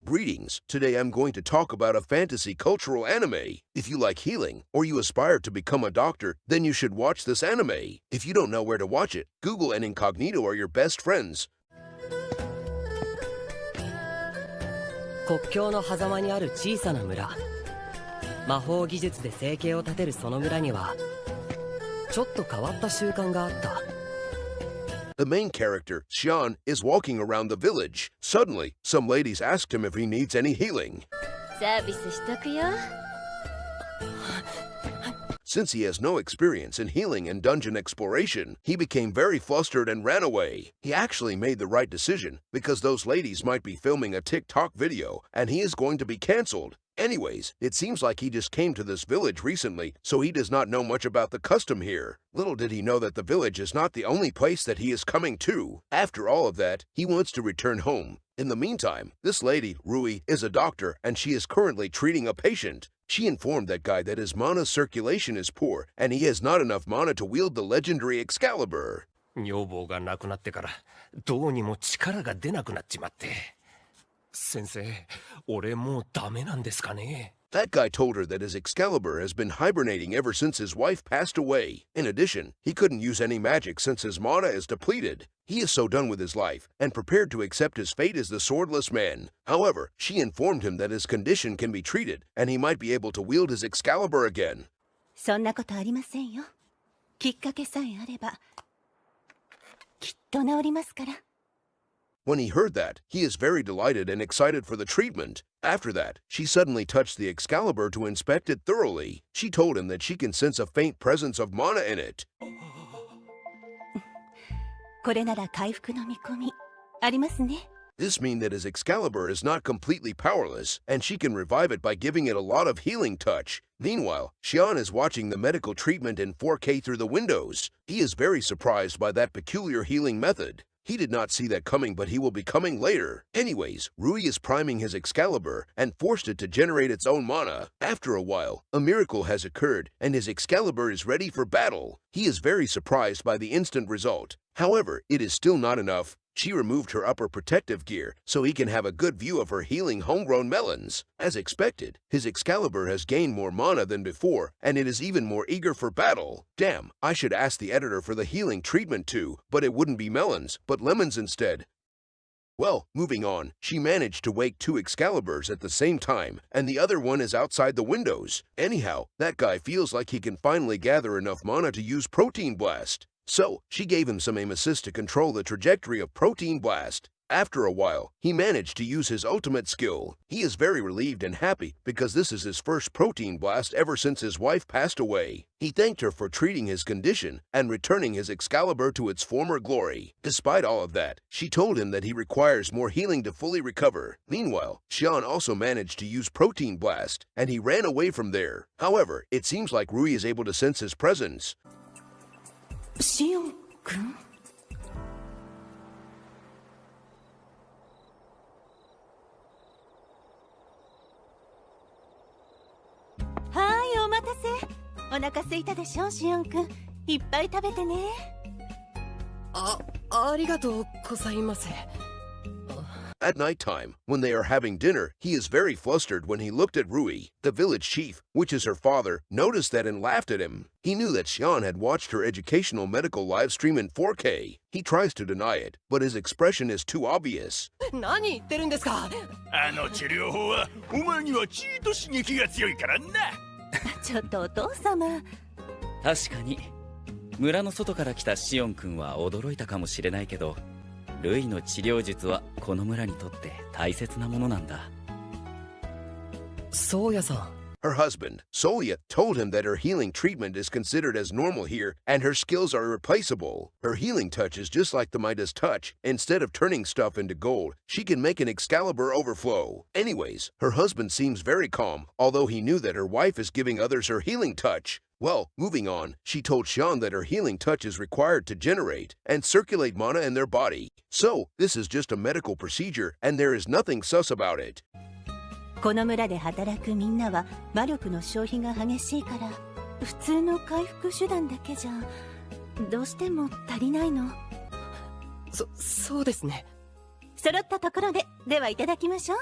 Greetings. Today I'm going to talk about a fantasy cultural anime. If you like healing or you aspire to become a doctor, then you should watch this anime. If you don't know where to watch it, Google and Incognito are your best friends. 国境の狭間にある小さな村。魔法技術で生計を立てるその村にはちょっと変わった習慣があった。 The main character, Xian, is walking around the village. Suddenly, some ladies asked him if he needs any healing. サービスしとくよ。 Since he has no experience in healing and dungeon exploration, he became very flustered and ran away. He actually made the right decision because those ladies might be filming a TikTok video and he is going to be cancelled. Anyways, it seems like he just came to this village recently, so he does not know much about the custom here. Little did he know that the village is not the only place that he is coming to. After all of that, he wants to return home. In the meantime, this lady, Rui, is a doctor and she is currently treating a patient. She informed that guy that his mana circulation is poor and he has not enough mana to wield the legendary Excalibur. 女房が亡くなってからどうにも力が出なくなっちまって。先生、俺もうダメなんですかね? That guy told her that his Excalibur has been hibernating ever since his wife passed away. In addition, he couldn't use any magic since his mana is depleted. He is so done with his life and prepared to accept his fate as the swordless man. However, she informed him that his condition can be treated and he might be able to wield his Excalibur again. そんなことありませんよ。きっかけさえあれば、きっと治りますから。 When he heard that, he is very delighted and excited for the treatment. After that, she suddenly touched the Excalibur to inspect it thoroughly. She told him that she can sense a faint presence of mana in it. これなら回復の見込みありますね。 This means that his Excalibur is not completely powerless, and she can revive it by giving it a lot of healing touch. Meanwhile, Xian is watching the medical treatment in 4K through the windows. He is very surprised by that peculiar healing method. He did not see that coming, but he will be coming later. Anyways, Rui is priming his Excalibur and forced it to generate its own mana. After a while, a miracle has occurred and his Excalibur is ready for battle. He is very surprised by the instant result. However, it is still not enough. She removed her upper protective gear so he can have a good view of her healing homegrown melons. As expected, his Excalibur has gained more mana than before, and it is even more eager for battle. Damn, I should ask the editor for the healing treatment too, but it wouldn't be melons, but lemons instead. Well, moving on, she managed to wake two Excaliburs at the same time, and the other one is outside the windows. Anyhow, that guy feels like he can finally gather enough mana to use Protein Blast. So, she gave him some aim assist to control the trajectory of Protein Blast. After a while, he managed to use his ultimate skill. He is very relieved and happy because this is his first Protein Blast ever since his wife passed away. He thanked her for treating his condition and returning his Excalibur to its former glory. Despite all of that, she told him that he requires more healing to fully recover. Meanwhile, Xian also managed to use Protein Blast, and he ran away from there. However, it seems like Rui is able to sense his presence. シオン君？はい、お待たせ。お腹空いたでしょ、シオン君。いっぱい食べてね。ありがとうございます。 At nighttime, when they are having dinner, he is very flustered when he looked at Rui. The village chief, which is her father, noticed that and laughed at him. He knew that Xian had watched her educational medical live stream in 4K. He tries to deny it, but his expression is too obvious. 何言ってるんですか？あの治療法はお前にはチート刺激が強いからな。ちょっとお父様。確かに村の外から来たシオン君は驚いたかもしれないけど、ルイの治療術はこの村にとって大切なものなんだ。ソウヤさん。 Her husband, Solia, told him that her healing treatment is considered as normal here and her skills are irreplaceable. Her healing touch is just like the Midas touch. Instead of turning stuff into gold, she can make an Excalibur overflow. Anyways, her husband seems very calm, although he knew that her wife is giving others her healing touch. Well, moving on, she told Xian that her healing touch is required to generate and circulate mana in their body. So, this is just a medical procedure and there is nothing sus about it. この村で働くみんなは魔力の消費が激しいから、普通の回復手段だけじゃどうしても足りないの。そうですね。揃ったところで、ではいただきましょう。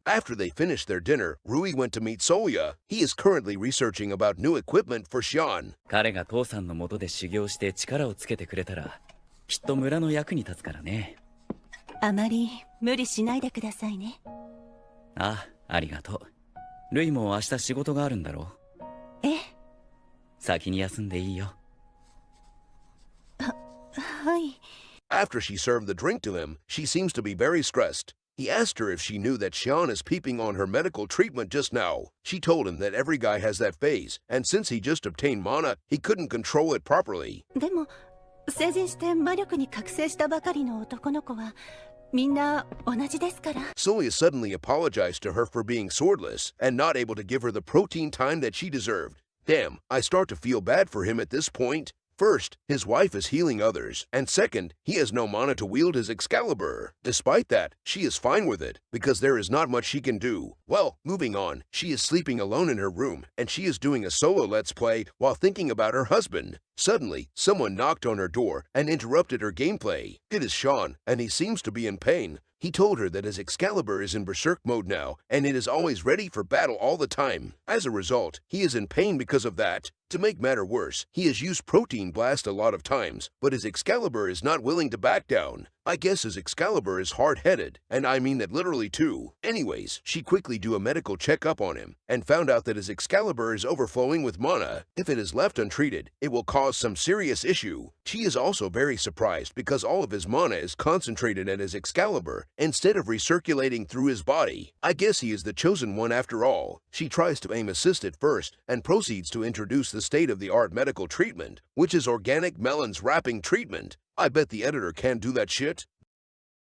After they finished their dinner, Rui went to meet Soya. He is currently researching about new equipment for Xian. 彼が父さんの下で修行して力をつけてくれたら、きっと村の役に立つからね。あまり無理しないでくださいね。あ、ありがとう。ルイも明日仕事があるんだろう。ええ。先に休んでいいよ。はい。After she served the drink to him, she seems to be very stressed. He asked her if she knew that Xian is peeping on her medical treatment just now. She told him that every guy has that phase, and since he just obtained mana, he couldn't control it properly. でも、成人して魔力に覚醒したばかりの男の子は、みんな同じですから。Soya suddenly apologized to her for being swordless and not able to give her the protein time that she deserved. Damn, I start to feel bad for him at this point. First, his wife is healing others, and second, he has no mana to wield his Excalibur. Despite that, she is fine with it, because there is not much she can do. Well, moving on, she is sleeping alone in her room, and she is doing a solo Let's Play while thinking about her husband. Suddenly, someone knocked on her door and interrupted her gameplay. It is Sean, and he seems to be in pain. He told her that his Excalibur is in Berserk mode now, and it is always ready for battle all the time. As a result, he is in pain because of that. To make matter worse, he has used Protein Blast a lot of times, but his Excalibur is not willing to back down. I guess his Excalibur is hard-headed, and I mean that literally too. Anyways, she quickly do a medical checkup on him, and found out that his Excalibur is overflowing with mana. If it is left untreated, it will cause some serious issue. She is also very surprised because all of his mana is concentrated at his Excalibur, instead of recirculating through his body. I guess he is the chosen one after all. She tries to aim assist at first, and proceeds to introduce the state-of-the-art medical treatment, which is organic melons wrapping treatment. I bet the editor can't do that shit.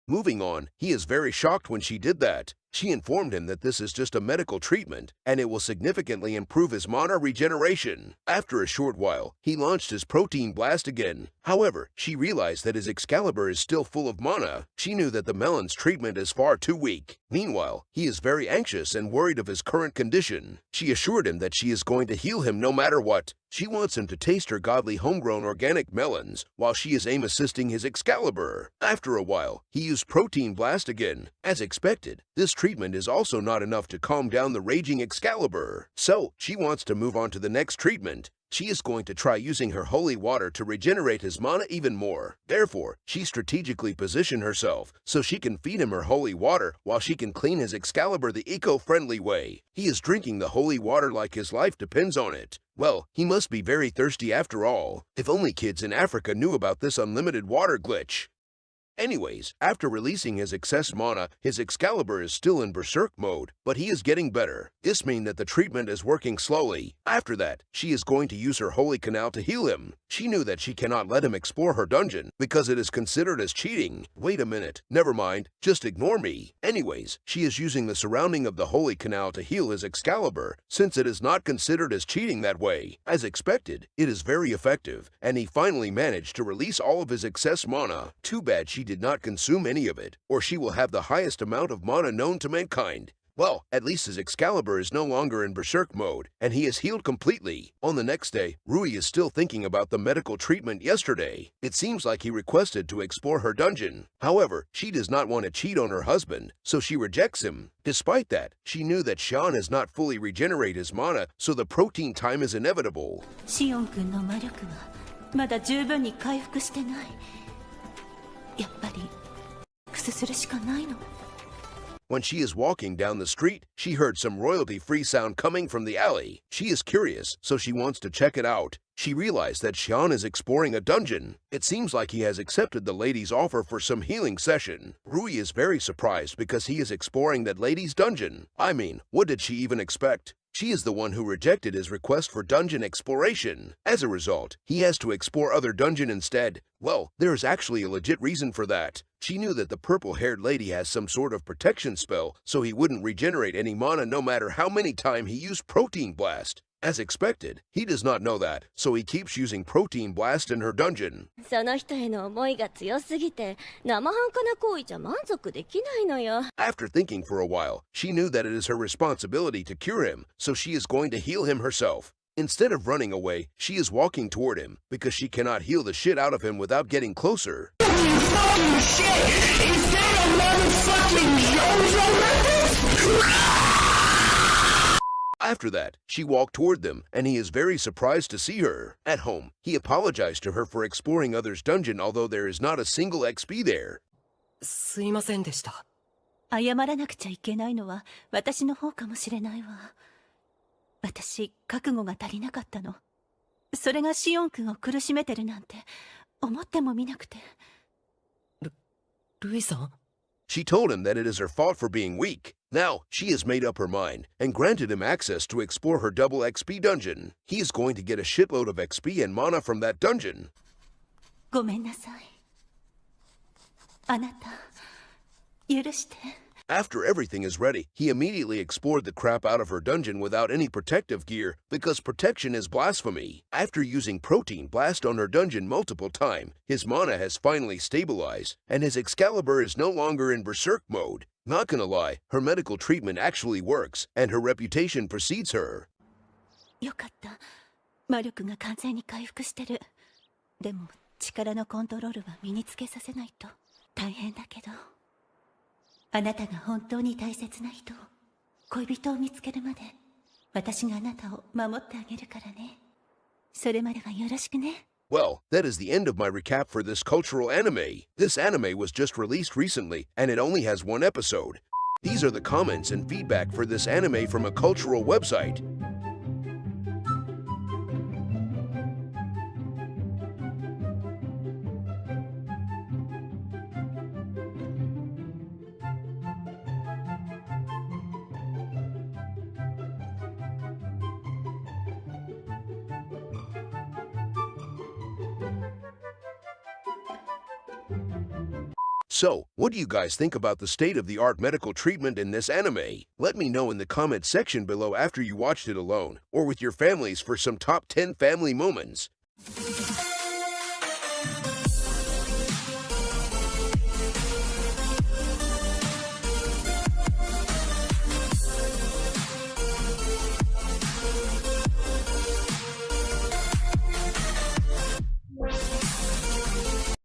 Moving on, he is very shocked when she did that. She informed him that this is just a medical treatment, and it will significantly improve his mana regeneration. After a short while, he launched his Protein Blast again. However, she realized that his Excalibur is still full of mana. She knew that the melon's treatment is far too weak. Meanwhile, he is very anxious and worried of his current condition. She assured him that she is going to heal him no matter what. She wants him to taste her godly homegrown organic melons, while she is aim-assisting his Excalibur. After a while, he used Protein Blast again. As expected, this treatment is also not enough to calm down the raging Excalibur. So, she wants to move on to the next treatment. She is going to try using her holy water to regenerate his mana even more. Therefore, she strategically positioned herself so she can feed him her holy water while she can clean his Excalibur the eco-friendly way. He is drinking the holy water like his life depends on it. Well, he must be very thirsty after all. If only kids in Africa knew about this unlimited water glitch. Anyways, after releasing his excess mana, his Excalibur is still in Berserk mode, but he is getting better. This means that the treatment is working slowly. After that, she is going to use her Holy Canal to heal him. She knew that she cannot let him explore her dungeon, because it is considered as cheating. Wait a minute, never mind, just ignore me. Anyways, she is using the surrounding of the Holy Canal to heal his Excalibur, since it is not considered as cheating that way. As expected, it is very effective, and he finally managed to release all of his excess mana. Too bad she did not consume any of it, or she will have the highest amount of mana known to mankind. Well, at least his Excalibur is no longer in Berserk mode, and he is healed completely. On the next day, Rui is still thinking about the medical treatment yesterday. It seems like he requested to explore her dungeon. However, she does not want to cheat on her husband, so she rejects him. Despite that, she knew that Sean has not fully regenerated his mana, so the protein time is inevitable. シオン君の魔力はまだ十分に回復してない。やっぱりクスするしかないの。When she is walking down the street, she heard some royalty-free sound coming from the alley. She is curious, so she wants to check it out. She realized that Xian is exploring a dungeon. It seems like he has accepted the lady's offer for some healing session. Rui is very surprised because he is exploring that lady's dungeon. I mean, what did she even expect? She is the one who rejected his request for dungeon exploration. As a result, he has to explore other dungeon instead. Well, there is actually a legit reason for that. She knew that the purple-haired lady has some sort of protection spell, so he wouldn't regenerate any mana no matter how many times he used Protein Blast. As expected, he does not know that, so he keeps using Protein Blast in her dungeon. その人への思いが強すぎて、生半可な行為じゃ満足できないのよ。After thinking for a while, she knew that it is her responsibility to cure him, so she is going to heal him herself. Instead of running away, she is walking toward him, because she cannot heal the shit out of him without getting closer. Fucking shit! Is that a motherfucking Jojo? After that, she walked toward them, and he is very surprised to see her. At home, he apologized to her for exploring others' dungeon, although there is not a single XP there. すいませんでした。謝らなくちゃいけないのは私の方かもしれないわ。私、覚悟が足りなかったの。それがシオン君を苦しめてるなんて思ってもみなくて。ルイさん She told him that it is her fault for being weak. Now, she has made up her mind and granted him access to explore her double XP dungeon. He is going to get a shitload of XP and mana from that dungeon. ごめんなさい。あなた、許して。After everything is ready, he immediately explored the crap out of her dungeon without any protective gear, because protection is blasphemy. After using Protein Blast on her dungeon multiple times, his mana has finally stabilized, and his Excalibur is no longer in Berserk mode. Not gonna lie, her medical treatment actually works, and her reputation precedes her. よかった。魔力が完全に回復してる。でも、力のコントロールは身につけさせないと大変だけど。あなたが本当に大切な人を、恋人を見つけるまで、私があなたを守ってあげるからね。それまではよろしくね。Well, that is the end of my recap for this cultural anime. This anime was just released recently, and it only has one episode. These are the comments and feedback for this anime from a cultural website. So, what do you guys think about the state-of-the-art medical treatment in this anime? Let me know in the comment section below after you watched it alone, or with your families for some top 10 family moments.